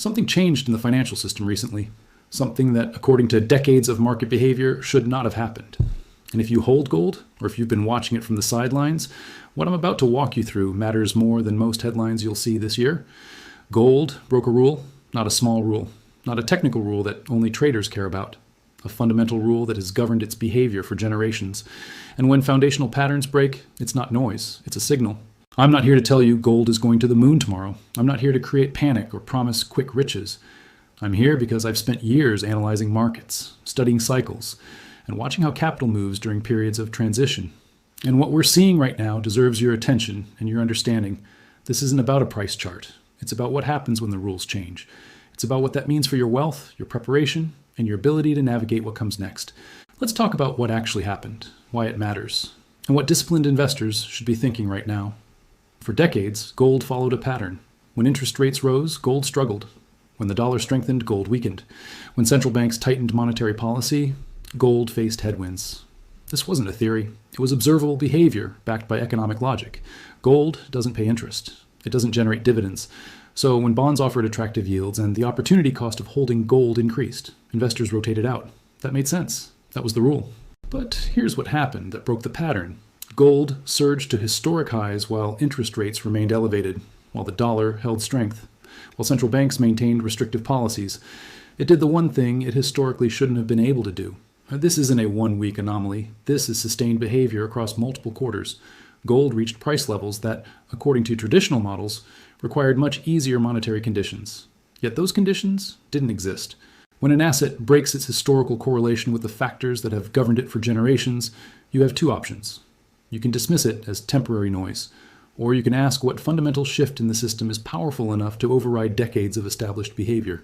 Something changed in the financial system recently, something that, according to decades of market behavior, should not have happened. And if you hold gold, or if you've been watching it from the sidelines, what I'm about to walk you through matters more than most headlines you'll see this year. Gold broke a rule, not a small rule, not a technical rule that only traders care about, a fundamental rule that has governed its behavior for generations. And when foundational patterns break, it's not noise, it's a signal. I'm not here to tell you gold is going to the moon tomorrow. I'm not here to create panic or promise quick riches. I'm here because I've spent years analyzing markets, studying cycles, and watching how capital moves during periods of transition. And what we're seeing right now deserves your attention and your understanding. This isn't about a price chart. It's about what happens when the rules change. It's about what that means for your wealth, your preparation, and your ability to navigate what comes next. Let's talk about what actually happened, why it matters, and what disciplined investors should be thinking right now. For decades, gold followed a pattern. When interest rates rose, gold struggled. When the dollar strengthened, gold weakened. When central banks tightened monetary policy, gold faced headwinds. This wasn't a theory. It was observable behavior backed by economic logic. Gold doesn't pay interest. It doesn't generate dividends. So when bonds offered attractive yields and the opportunity cost of holding gold increased, investors rotated out. That made sense. That was the rule. But here's what happened that broke the pattern. Gold surged to historic highs while interest rates remained elevated, while the dollar held strength, while central banks maintained restrictive policies. It did the one thing it historically shouldn't have been able to do. This isn't a one-week anomaly. This is sustained behavior across multiple quarters. Gold reached price levels that, according to traditional models, required much easier monetary conditions. Yet those conditions didn't exist. When an asset breaks its historical correlation with the factors that have governed it for generations, you have two options. You can dismiss it as temporary noise, or you can ask what fundamental shift in the system is powerful enough to override decades of established behavior.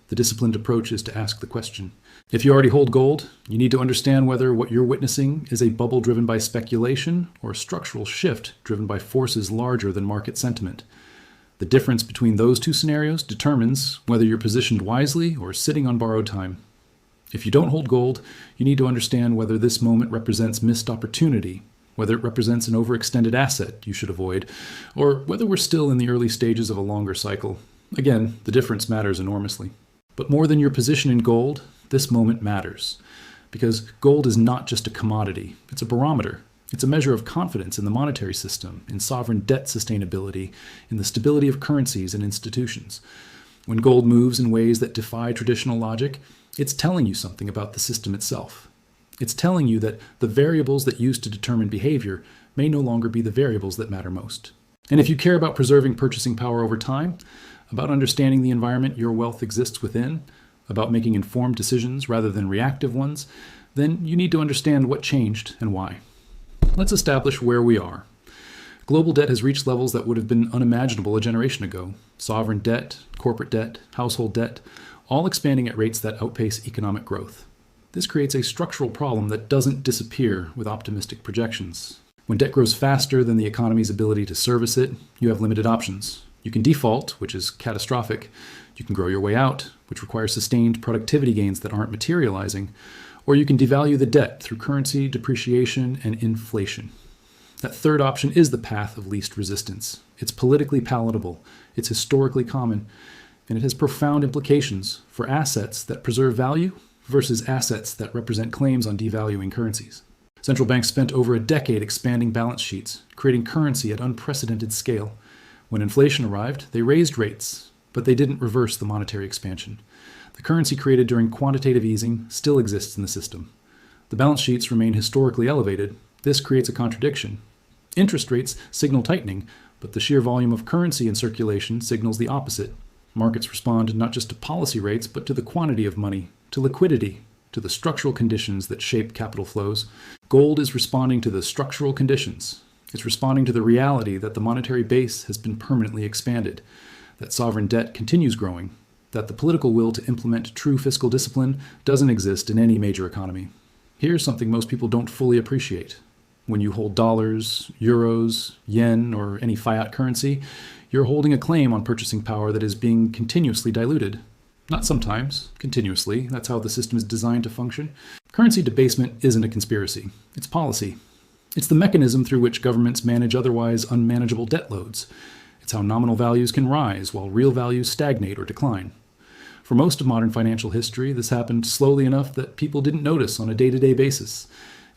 The disciplined approach is to ask the question. If you already hold gold, you need to understand whether what you're witnessing is a bubble driven by speculation or a structural shift driven by forces larger than market sentiment. The difference between those two scenarios determines whether you're positioned wisely or sitting on borrowed time. If you don't hold gold, you need to understand whether this moment represents missed opportunity, whether it represents an overextended asset you should avoid, or whether we're still in the early stages of a longer cycle. Again, the difference matters enormously. But more than your position in gold, this moment matters. Because gold is not just a commodity, it's a barometer. It's a measure of confidence in the monetary system, in sovereign debt sustainability, in the stability of currencies and institutions. When gold moves in ways that defy traditional logic, it's telling you something about the system itself. It's telling you that the variables that used to determine behavior may no longer be the variables that matter most. And if you care about preserving purchasing power over time, about understanding the environment your wealth exists within, about making informed decisions rather than reactive ones, then you need to understand what changed and why. Let's establish where we are. Global debt has reached levels that would have been unimaginable a generation ago. Sovereign debt, corporate debt, household debt, all expanding at rates that outpace economic growth. This creates a structural problem that doesn't disappear with optimistic projections. When debt grows faster than the economy's ability to service it, you have limited options. You can default, which is catastrophic. You can grow your way out, which requires sustained productivity gains that aren't materializing. Or you can devalue the debt through currency depreciation and inflation. That third option is the path of least resistance. It's politically palatable, it's historically common, and it has profound implications for assets that preserve value versus assets that represent claims on devaluing currencies. Central banks spent over a decade expanding balance sheets, creating currency at unprecedented scale. When inflation arrived, they raised rates, but they didn't reverse the monetary expansion. The currency created during quantitative easing still exists in the system. The balance sheets remain historically elevated. This creates a contradiction. Interest rates signal tightening, but the sheer volume of currency in circulation signals the opposite. Markets respond not just to policy rates, but to the quantity of money, to liquidity, to the structural conditions that shape capital flows. Gold is responding to the structural conditions. It's responding to the reality that the monetary base has been permanently expanded, that sovereign debt continues growing, that the political will to implement true fiscal discipline doesn't exist in any major economy. Here's something most people don't fully appreciate. When you hold dollars, euros, yen, or any fiat currency, you're holding a claim on purchasing power that is being continuously diluted. Not sometimes, continuously. That's how the system is designed to function. Currency debasement isn't a conspiracy. It's policy. It's the mechanism through which governments manage otherwise unmanageable debt loads. It's how nominal values can rise while real values stagnate or decline. For most of modern financial history, this happened slowly enough that people didn't notice on a day-to-day basis.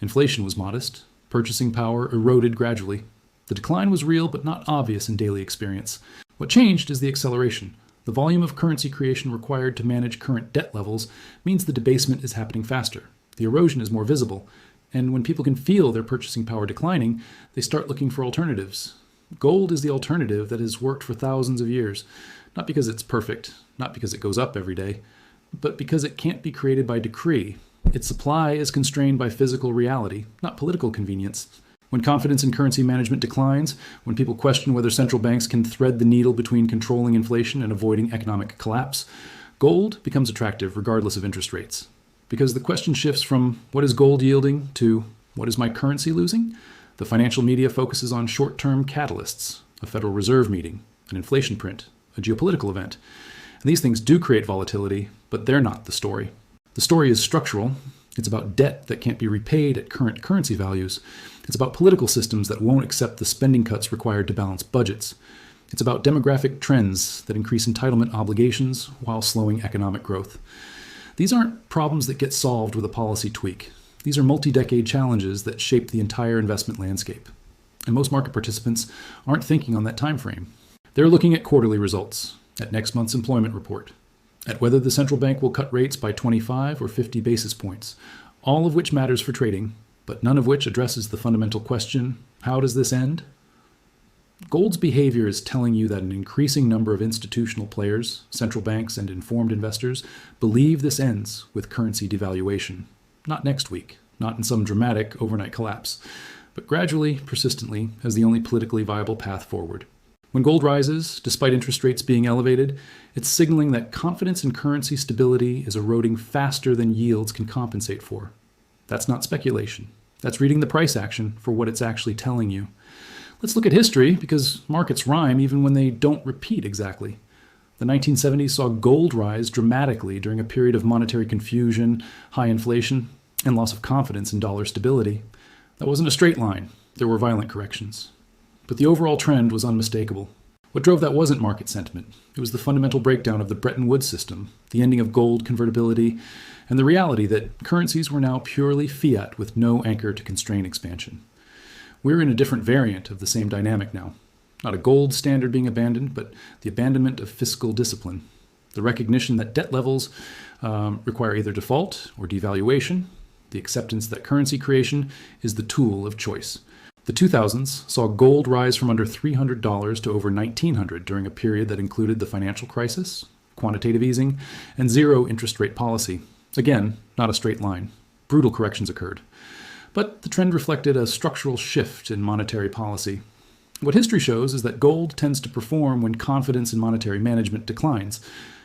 Inflation was modest. Purchasing power eroded gradually. The decline was real but not obvious in daily experience. What changed is the acceleration. The volume of currency creation required to manage current debt levels means the debasement is happening faster. The erosion is more visible. And when people can feel their purchasing power declining, they start looking for alternatives. Gold is the alternative that has worked for thousands of years, not because it's perfect, not because it goes up every day, but because it can't be created by decree. Its supply is constrained by physical reality, not political convenience. When confidence in currency management declines, when people question whether central banks can thread the needle between controlling inflation and avoiding economic collapse, gold becomes attractive regardless of interest rates. Because the question shifts from what is gold yielding to what is my currency losing? The financial media focuses on short-term catalysts, a Federal Reserve meeting, an inflation print, a geopolitical event. And these things do create volatility, but they're not the story. The story is structural. It's about debt that can't be repaid at current currency values. It's about political systems that won't accept the spending cuts required to balance budgets. It's about demographic trends that increase entitlement obligations while slowing economic growth. These aren't problems that get solved with a policy tweak. These are multi-decade challenges that shape the entire investment landscape. And most market participants aren't thinking on that time frame. They're looking at quarterly results, at next month's employment report, at whether the central bank will cut rates by 25 or 50 basis points, all of which matters for trading, but none of which addresses the fundamental question, how does this end? Gold's behavior is telling you that an increasing number of institutional players, central banks, and informed investors believe this ends with currency devaluation. Not next week, not in some dramatic overnight collapse, but gradually, persistently, as the only politically viable path forward. When gold rises, despite interest rates being elevated, it's signaling that confidence in currency stability is eroding faster than yields can compensate for. That's not speculation. That's reading the price action for what it's actually telling you. Let's look at history, because markets rhyme even when they don't repeat exactly. The 1970s saw gold rise dramatically during a period of monetary confusion, high inflation, and loss of confidence in dollar stability. That wasn't a straight line. There were violent corrections. But the overall trend was unmistakable. What drove that wasn't market sentiment. It was the fundamental breakdown of the Bretton Woods system, the ending of gold convertibility, and the reality that currencies were now purely fiat with no anchor to constrain expansion. We're in a different variant of the same dynamic now. Not a gold standard being abandoned, but the abandonment of fiscal discipline. The recognition that debt levels require either default or devaluation. The acceptance that currency creation is the tool of choice. The 2000s saw gold rise from under $300 to over $1,900 during a period that included the financial crisis, quantitative easing, and zero interest rate policy. Again, not a straight line. Brutal corrections occurred. But the trend reflected a structural shift in monetary policy. What history shows is that gold tends to perform when confidence in monetary management declines,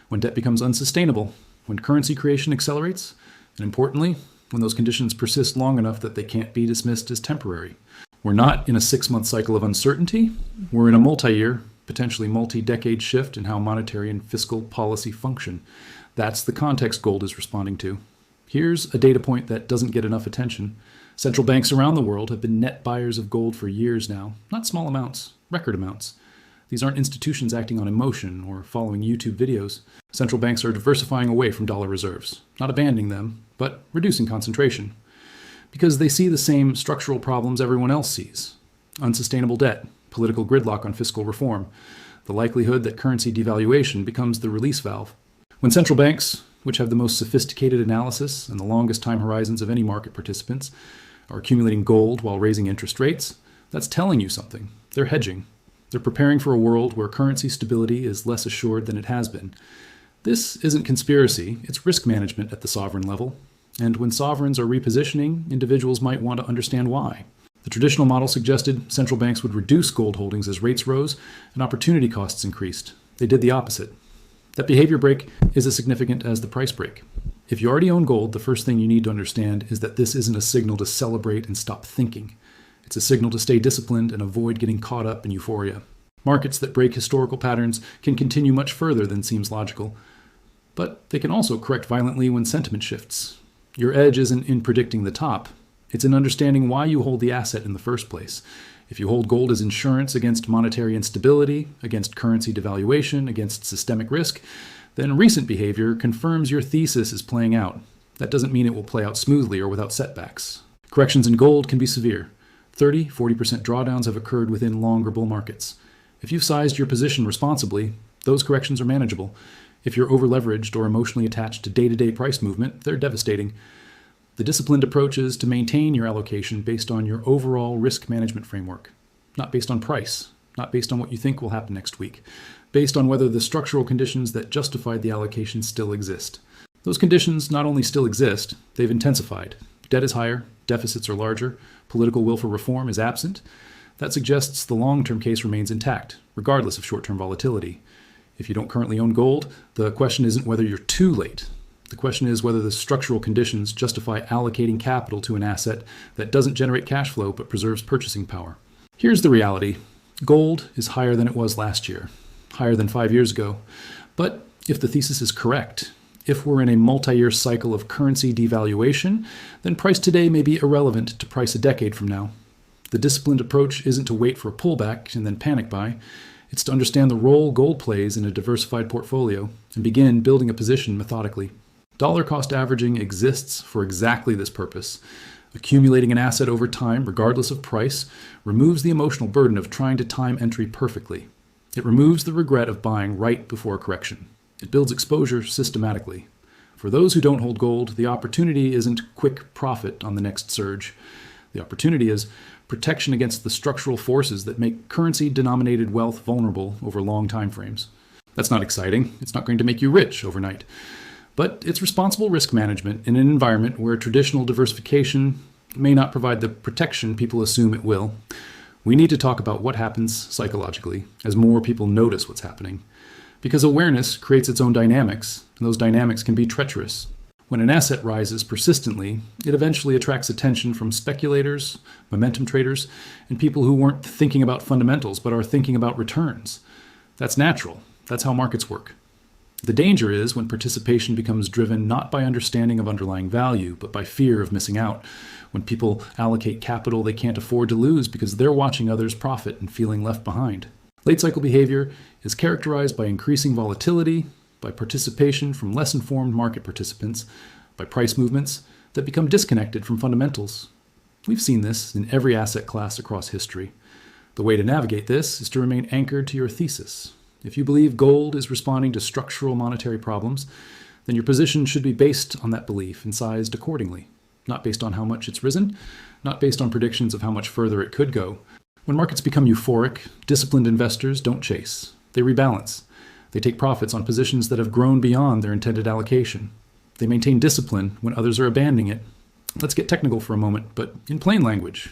when debt becomes unsustainable, when currency creation accelerates, and importantly, when those conditions persist long enough that they can't be dismissed as temporary. We're not in a 6-month cycle of uncertainty. We're in a multi-year, potentially multi-decade shift in how monetary and fiscal policy function. That's the context gold is responding to. Here's a data point that doesn't get enough attention. Central banks around the world have been net buyers of gold for years now. Not small amounts, record amounts. These aren't institutions acting on emotion or following YouTube videos. Central banks are diversifying away from dollar reserves, not abandoning them, but reducing concentration. Because they see the same structural problems everyone else sees. Unsustainable debt, political gridlock on fiscal reform, the likelihood that currency devaluation becomes the release valve. When central banks, which have the most sophisticated analysis and the longest time horizons of any market participants, are accumulating gold while raising interest rates, that's telling you something. They're hedging. They're preparing for a world where currency stability is less assured than it has been. This isn't conspiracy, it's risk management at the sovereign level. And when sovereigns are repositioning, individuals might want to understand why. The traditional model suggested central banks would reduce gold holdings as rates rose and opportunity costs increased. They did the opposite. That behavior break is as significant as the price break. If you already own gold, the first thing you need to understand is that this isn't a signal to celebrate and stop thinking. It's a signal to stay disciplined and avoid getting caught up in euphoria. Markets that break historical patterns can continue much further than seems logical, but they can also correct violently when sentiment shifts. Your edge isn't in predicting the top. It's in understanding why you hold the asset in the first place. If you hold gold as insurance against monetary instability, against currency devaluation, against systemic risk, then recent behavior confirms your thesis is playing out. That doesn't mean it will play out smoothly or without setbacks. Corrections in gold can be severe. 30–40% drawdowns have occurred within longer bull markets. If you've sized your position responsibly, those corrections are manageable. If you're over-leveraged or emotionally attached to day-to-day price movement, they're devastating. The disciplined approach is to maintain your allocation based on your overall risk management framework, not based on price, not based on what you think will happen next week, based on whether the structural conditions that justified the allocation still exist. Those conditions not only still exist, they've intensified. Debt is higher, deficits are larger, political will for reform is absent. That suggests the long-term case remains intact, regardless of short-term volatility. If you don't currently own gold, the question isn't whether you're too late. The question is whether the structural conditions justify allocating capital to an asset that doesn't generate cash flow but preserves purchasing power. Here's the reality. Gold is higher than it was last year, higher than 5 years ago. But if the thesis is correct, if we're in a multi-year cycle of currency devaluation, then price today may be irrelevant to price a decade from now. The disciplined approach isn't to wait for a pullback and then panic buy. It's to understand the role gold plays in a diversified portfolio and begin building a position methodically. Dollar cost averaging exists for exactly this purpose. Accumulating an asset over time, regardless of price, removes the emotional burden of trying to time entry perfectly. It removes the regret of buying right before a correction. It builds exposure systematically. For those who don't hold gold, the opportunity isn't quick profit on the next surge. The opportunity is protection against the structural forces that make currency-denominated wealth vulnerable over long time frames. That's not exciting. It's not going to make you rich overnight. But it's responsible risk management in an environment where traditional diversification may not provide the protection people assume it will. We need to talk about what happens psychologically as more people notice what's happening. Because awareness creates its own dynamics, and those dynamics can be treacherous. When an asset rises persistently, it eventually attracts attention from speculators, momentum traders, and people who weren't thinking about fundamentals but are thinking about returns. That's natural. That's how markets work. The danger is when participation becomes driven not by understanding of underlying value, but by fear of missing out. When people allocate capital they can't afford to lose because they're watching others profit and feeling left behind. Late cycle behavior is characterized by increasing volatility, by participation from less informed market participants, by price movements that become disconnected from fundamentals. We've seen this in every asset class across history. The way to navigate this is to remain anchored to your thesis. If you believe gold is responding to structural monetary problems, then your position should be based on that belief and sized accordingly, not based on how much it's risen, not based on predictions of how much further it could go. When markets become euphoric, disciplined investors don't chase. They rebalance. They take profits on positions that have grown beyond their intended allocation. They maintain discipline when others are abandoning it. Let's get technical for a moment, but in plain language,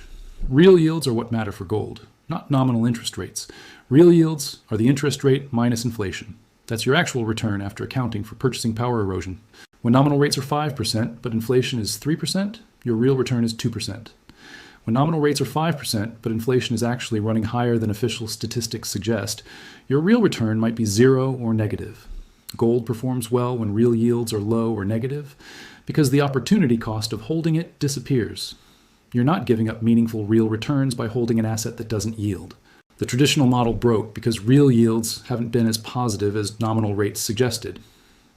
real yields are what matter for gold, not nominal interest rates. Real yields are the interest rate minus inflation. That's your actual return after accounting for purchasing power erosion. When nominal rates are 5%, but inflation is 3%, your real return is 2%. When nominal rates are 5%, but inflation is actually running higher than official statistics suggest, your real return might be 0 or negative. Gold performs well when real yields are low or negative because the opportunity cost of holding it disappears. You're not giving up meaningful real returns by holding an asset that doesn't yield. The traditional model broke because real yields haven't been as positive as nominal rates suggested.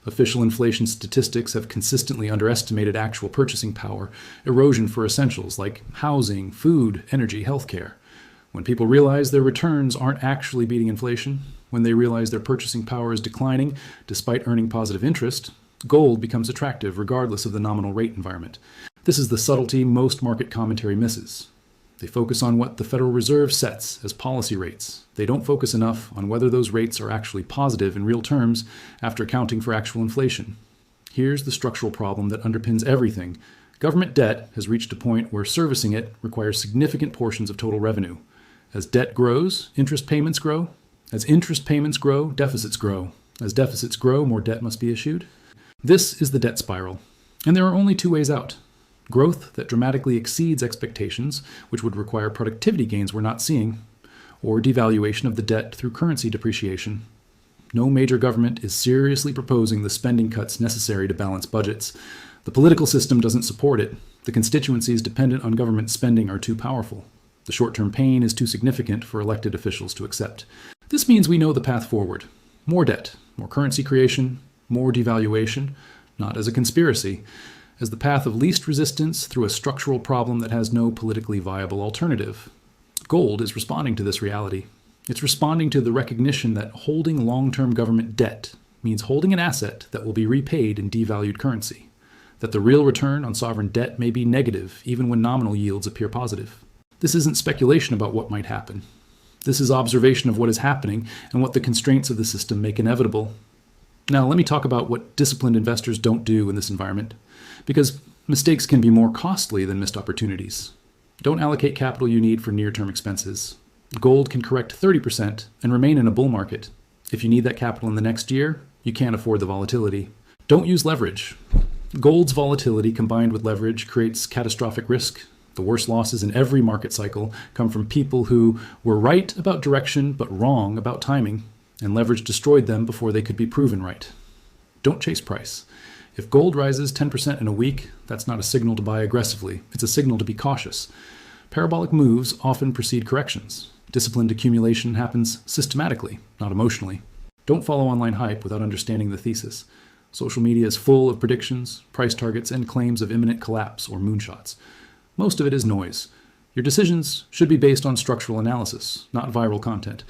Official inflation statistics have consistently underestimated actual purchasing power, erosion for essentials like housing, food, energy, healthcare. When people realize their returns aren't actually beating inflation, when they realize their purchasing power is declining despite earning positive interest, gold becomes attractive regardless of the nominal rate environment. This is the subtlety most market commentary misses. They focus on what the Federal Reserve sets as policy rates. They don't focus enough on whether those rates are actually positive in real terms after accounting for actual inflation. Here's the structural problem that underpins everything. Government debt has reached a point where servicing it requires significant portions of total revenue. As debt grows, interest payments grow. As interest payments grow, deficits grow. As deficits grow, more debt must be issued. This is the debt spiral. And there are only two ways out. Growth that dramatically exceeds expectations, which would require productivity gains we're not seeing, or devaluation of the debt through currency depreciation. No major government is seriously proposing the spending cuts necessary to balance budgets. The political system doesn't support it. The constituencies dependent on government spending are too powerful. The short-term pain is too significant for elected officials to accept. This means we know the path forward. More debt, more currency creation, more devaluation, not as a conspiracy, as the path of least resistance through a structural problem that has no politically viable alternative. Gold is responding to this reality. It's responding to the recognition that holding long-term government debt means holding an asset that will be repaid in devalued currency, that the real return on sovereign debt may be negative even when nominal yields appear positive. This isn't speculation about what might happen. This is observation of what is happening and what the constraints of the system make inevitable. Now, let me talk about what disciplined investors don't do in this environment, because mistakes can be more costly than missed opportunities. Don't allocate capital you need for near-term expenses. Gold can correct 30% and remain in a bull market. If you need that capital in the next year, you can't afford the volatility. Don't use leverage. Gold's volatility combined with leverage creates catastrophic risk. The worst losses in every market cycle come from people who were right about direction but wrong about timing, and leverage destroyed them before they could be proven right. Don't chase price. If gold rises 10% in a week, that's not a signal to buy aggressively. It's a signal to be cautious. Parabolic moves often precede corrections. Disciplined accumulation happens systematically, not emotionally. Don't follow online hype without understanding the thesis. Social media is full of predictions, price targets, and claims of imminent collapse or moonshots. Most of it is noise. Your decisions should be based on structural analysis, not viral content.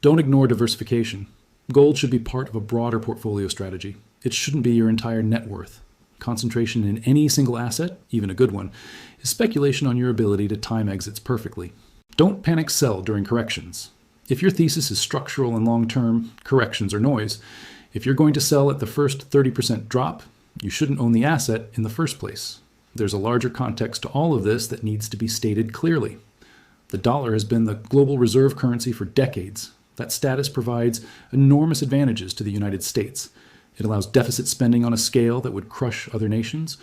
Don't ignore diversification. Gold should be part of a broader portfolio strategy. It shouldn't be your entire net worth. Concentration in any single asset, even a good one, is speculation on your ability to time exits perfectly. Don't panic sell during corrections. If your thesis is structural and long-term, corrections are noise. If you're going to sell at the first 30% drop, you shouldn't own the asset in the first place. There's a larger context to all of this that needs to be stated clearly. The dollar has been the global reserve currency for decades. That status provides enormous advantages to the United States. It allows deficit spending on a scale that would crush other nations.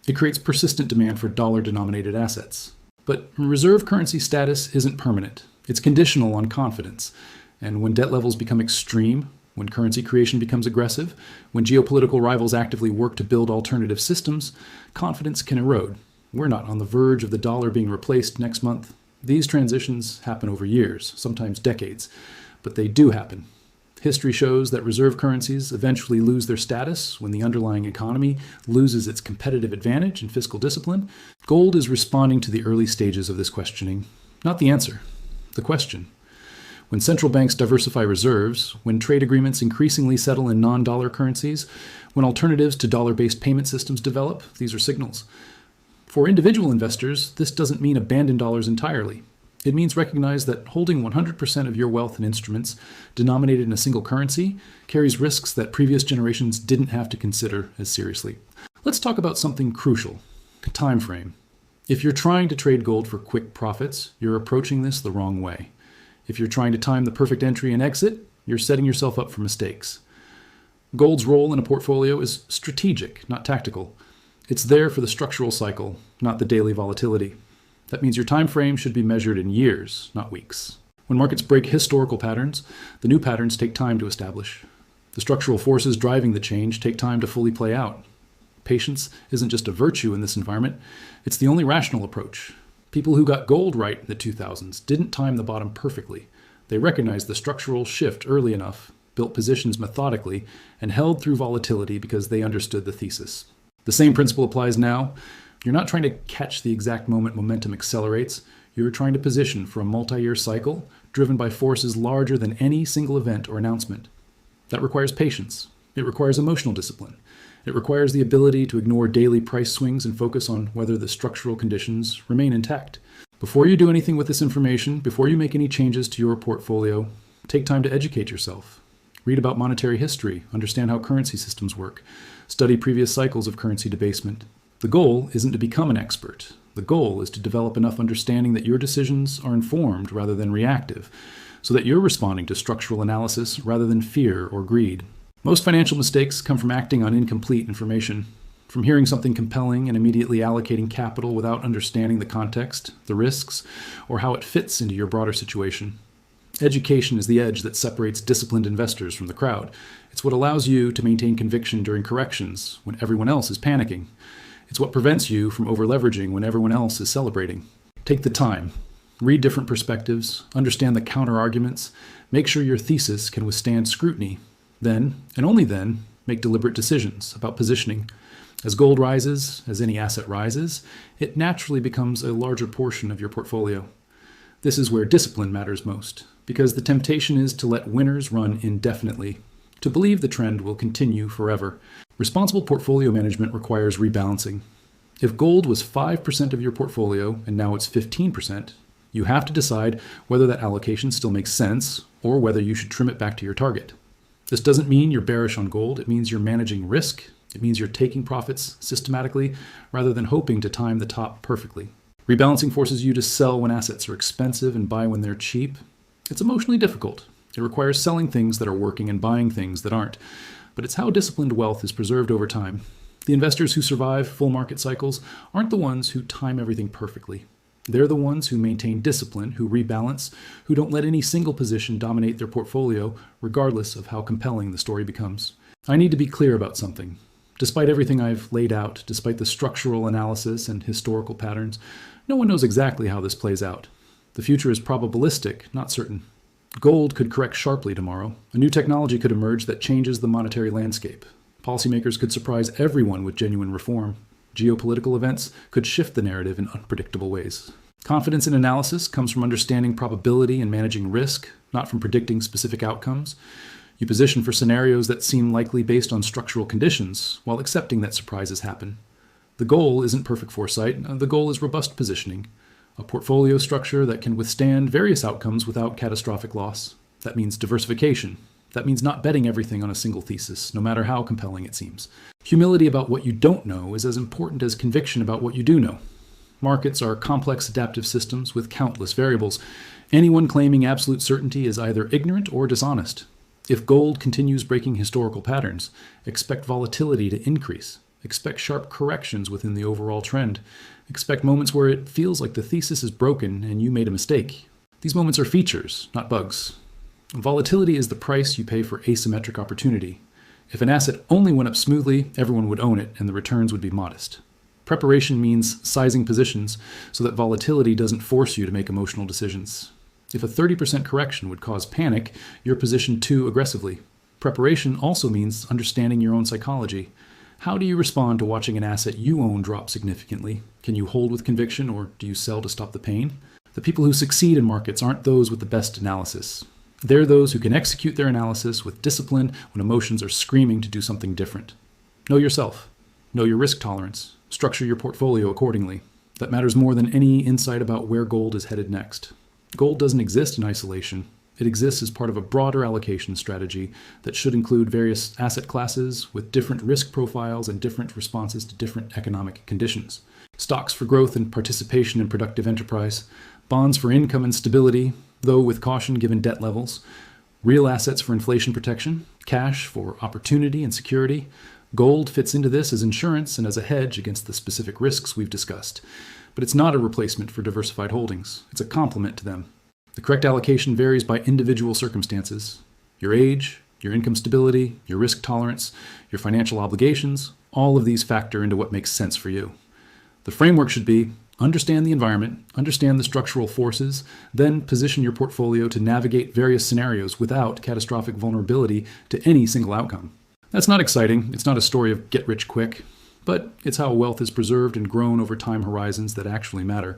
It creates persistent demand for dollar-denominated assets. But reserve currency status isn't permanent. It's conditional on confidence. And when debt levels become extreme, when currency creation becomes aggressive, when geopolitical rivals actively work to build alternative systems, confidence can erode. We're not on the verge of the dollar being replaced next month. These transitions happen over years, sometimes decades, but they do happen. History shows that reserve currencies eventually lose their status when the underlying economy loses its competitive advantage and fiscal discipline. Gold is responding to the early stages of this questioning, not the answer, the question. When central banks diversify reserves, when trade agreements increasingly settle in non-dollar currencies, when alternatives to dollar-based payment systems develop, these are signals. For individual investors, this doesn't mean abandon dollars entirely. It means recognize that holding 100% of your wealth in instruments denominated in a single currency carries risks that previous generations didn't have to consider as seriously. Let's talk about something crucial, time frame. If you're trying to trade gold for quick profits, you're approaching this the wrong way. If you're trying to time the perfect entry and exit, you're setting yourself up for mistakes. Gold's role in a portfolio is strategic, not tactical. It's there for the structural cycle, not the daily volatility. That means your time frame should be measured in years, not weeks. When markets break historical patterns, the new patterns take time to establish. The structural forces driving the change take time to fully play out. Patience isn't just a virtue in this environment, it's the only rational approach. People who got gold right in the 2000s didn't time the bottom perfectly. They recognized the structural shift early enough, built positions methodically, and held through volatility because they understood the thesis. The same principle applies now. You're not trying to catch the exact moment momentum accelerates. You're trying to position for a multi-year cycle driven by forces larger than any single event or announcement. That requires patience. It requires emotional discipline. It requires the ability to ignore daily price swings and focus on whether the structural conditions remain intact. Before you do anything with this information, before you make any changes to your portfolio, take time to educate yourself. Read about monetary history, understand how currency systems work, study previous cycles of currency debasement. The goal isn't to become an expert. The goal is to develop enough understanding that your decisions are informed rather than reactive, so that you're responding to structural analysis rather than fear or greed. Most financial mistakes come from acting on incomplete information, from hearing something compelling and immediately allocating capital without understanding the context, the risks, or how it fits into your broader situation. Education is the edge that separates disciplined investors from the crowd. It's what allows you to maintain conviction during corrections when everyone else is panicking. It's what prevents you from over-leveraging when everyone else is celebrating. Take the time. Read different perspectives, understand the counter-arguments, make sure your thesis can withstand scrutiny. Then, and only then, make deliberate decisions about positioning. As gold rises, as any asset rises, it naturally becomes a larger portion of your portfolio. This is where discipline matters most, because the temptation is to let winners run indefinitely, to believe the trend will continue forever. Responsible portfolio management requires rebalancing. If gold was 5% of your portfolio and now it's 15%, you have to decide whether that allocation still makes sense or whether you should trim it back to your target. This doesn't mean you're bearish on gold. It means you're managing risk. It means you're taking profits systematically rather than hoping to time the top perfectly. Rebalancing forces you to sell when assets are expensive and buy when they're cheap. It's emotionally difficult. It requires selling things that are working and buying things that aren't. But it's how disciplined wealth is preserved over time. The investors who survive full market cycles aren't the ones who time everything perfectly. They're the ones who maintain discipline, who rebalance, who don't let any single position dominate their portfolio, regardless of how compelling the story becomes. I need to be clear about something. Despite everything I've laid out, despite the structural analysis and historical patterns, no one knows exactly how this plays out. The future is probabilistic, not certain. Gold could correct sharply tomorrow. A new technology could emerge that changes the monetary landscape. Policymakers could surprise everyone with genuine reform. Geopolitical events could shift the narrative in unpredictable ways. Confidence in analysis comes from understanding probability and managing risk, not from predicting specific outcomes. You position for scenarios that seem likely based on structural conditions, while accepting that surprises happen. The goal isn't perfect foresight. The goal is robust positioning, a portfolio structure that can withstand various outcomes without catastrophic loss. That means diversification. That means not betting everything on a single thesis, no matter how compelling it seems. Humility about what you don't know is as important as conviction about what you do know. Markets are complex adaptive systems with countless variables. Anyone claiming absolute certainty is either ignorant or dishonest. If gold continues breaking historical patterns, expect volatility to increase. Expect sharp corrections within the overall trend. Expect moments where it feels like the thesis is broken and you made a mistake. These moments are features, not bugs. Volatility is the price you pay for asymmetric opportunity. If an asset only went up smoothly, everyone would own it and the returns would be modest. Preparation means sizing positions so that volatility doesn't force you to make emotional decisions. If a 30% correction would cause panic, you're positioned too aggressively. Preparation also means understanding your own psychology. How do you respond to watching an asset you own drop significantly? Can you hold with conviction, or do you sell to stop the pain? The people who succeed in markets aren't those with the best analysis. They're those who can execute their analysis with discipline when emotions are screaming to do something different. Know yourself. Know your risk tolerance. Structure your portfolio accordingly. That matters more than any insight about where gold is headed next. Gold doesn't exist in isolation. It exists as part of a broader allocation strategy that should include various asset classes with different risk profiles and different responses to different economic conditions. Stocks for growth and participation in productive enterprise, bonds for income and stability, though with caution given debt levels, real assets for inflation protection, cash for opportunity and security. Gold fits into this as insurance and as a hedge against the specific risks we've discussed. But it's not a replacement for diversified holdings. It's a complement to them. The correct allocation varies by individual circumstances. Your age, your income stability, your risk tolerance, your financial obligations, all of these factor into what makes sense for you. The framework should be understand the environment, understand the structural forces, then position your portfolio to navigate various scenarios without catastrophic vulnerability to any single outcome. That's not exciting. It's not a story of get rich quick, but it's how wealth is preserved and grown over time horizons that actually matter.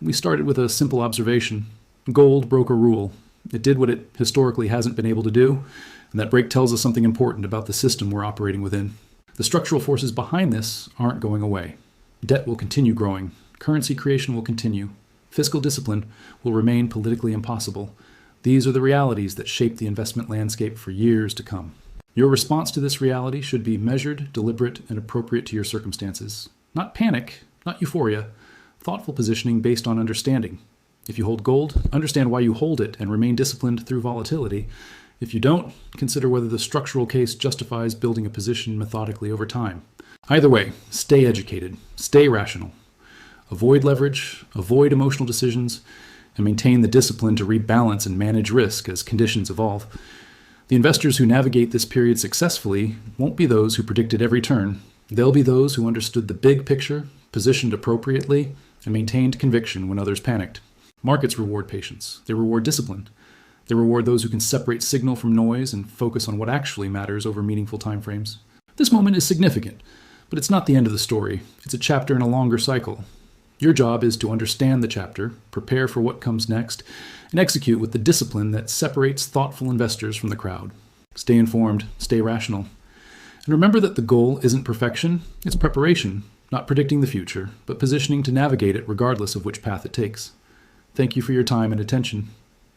We started with a simple observation. Gold broke a rule. It did what it historically hasn't been able to do, and that break tells us something important about the system we're operating within. The structural forces behind this aren't going away. Debt will continue growing. Currency creation will continue. Fiscal discipline will remain politically impossible. These are the realities that shape the investment landscape for years to come. Your response to this reality should be measured, deliberate, and appropriate to your circumstances. Not panic, not euphoria. Thoughtful positioning based on understanding. If you hold gold, understand why you hold it and remain disciplined through volatility. If you don't, consider whether the structural case justifies building a position methodically over time. Either way, stay educated, stay rational. Avoid leverage, avoid emotional decisions, and maintain the discipline to rebalance and manage risk as conditions evolve. The investors who navigate this period successfully won't be those who predicted every turn. They'll be those who understood the big picture, positioned appropriately, and maintained conviction when others panicked. Markets reward patience. They reward discipline. They reward those who can separate signal from noise and focus on what actually matters over meaningful timeframes. This moment is significant, but it's not the end of the story. It's a chapter in a longer cycle. Your job is to understand the chapter, prepare for what comes next, and execute with the discipline that separates thoughtful investors from the crowd. Stay informed, stay rational. And remember that the goal isn't perfection, it's preparation, not predicting the future, but positioning to navigate it regardless of which path it takes. Thank you for your time and attention.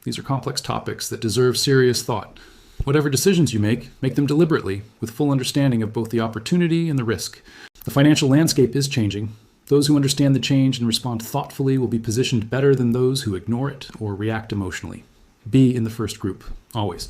These are complex topics that deserve serious thought. Whatever decisions you make them deliberately, with full understanding of both the opportunity and the risk. The financial landscape is changing. Those who understand the change and respond thoughtfully will be positioned better than those who ignore it or react emotionally. Be in the first group, always.